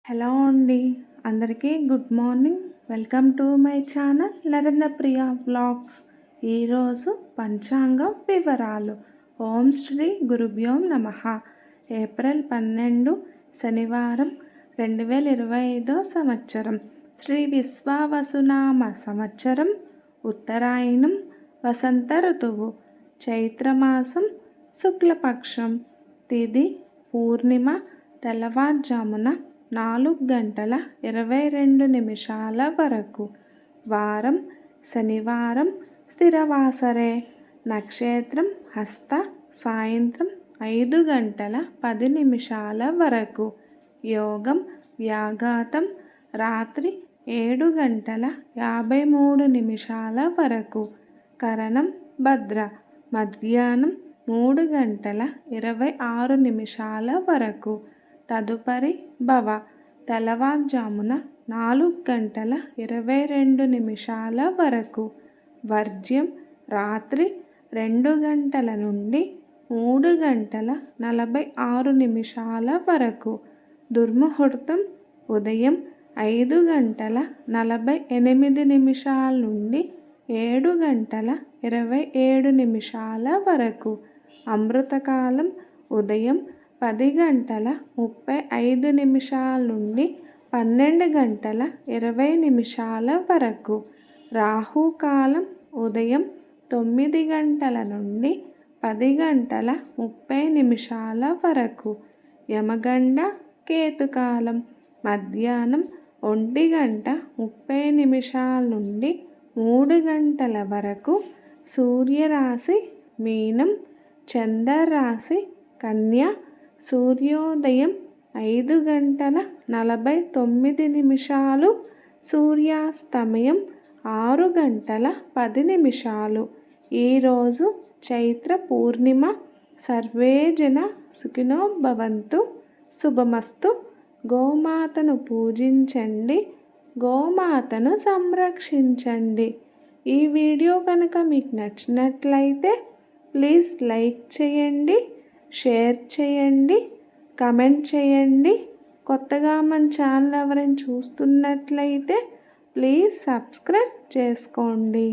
Hello అండి, అందరికీ good morning. Welcome to my channel Narendrapriya vlogs. ఈరోజు పంచాంగం వివరాలు. ఓం శ్రీ గురుభ్యో నమః. ఏప్రిల్ 12 శనివారం 2025 సంవత్సరం. శ్రీ విశ్వావసునామ సంవత్సరం. ఉత్తరాయణం, వసంత ఋతువు, చైత్రమాసం, శుక్లపక్షం. తిథి పూర్ణిమ, తెల్లవారుజామున 4:22 వరకు. వారం శనివారం, స్థిరవాసరే. నక్షత్రం హస్త, సాయంత్రం 5:10 వరకు. యోగం వ్యాఘాతం, రాత్రి 7:53 వరకు. కరణం భద్ర, మధ్యాహ్నం 3:26 వరకు. తదుపరి భవ, తెల్లవారుజామున 4:22 వరకు. వర్జ్యం రాత్రి 2 నుండి 3:46 వరకు. దుర్ముహూర్తం ఉదయం 5:48 నుండి 7:27 వరకు. అమృతకాలం ఉదయం 10:35 నుండి 12:20 వరకు. రాహుకాలం ఉదయం 9 నుండి 10:30 వరకు. యమగండ కేతుకాలం మధ్యాహ్నం 1:30 నుండి 3 వరకు. సూర్యరాశి మీనం, చంద్రరాశి కన్య. సూర్యోదయం 5:49, సూర్యాస్తమయం 6:10. ఈరోజు చైత్ర పూర్ణిమ. సర్వే జన సుఖినో భవంతు. శుభమస్తు. గోమాతను పూజించండి, గోమాతను సంరక్షించండి. ఈ వీడియో కనుక మీకు నచ్చినట్లయితే ప్లీజ్ లైక్ చేయండి, షేర్ చేయండి, కమెంట్ చేయండి. కొత్తగా మన ఛానల్ ఎవరైనా చూస్తున్నట్లయితే ప్లీజ్ సబ్స్క్రైబ్ చేసుకోండి.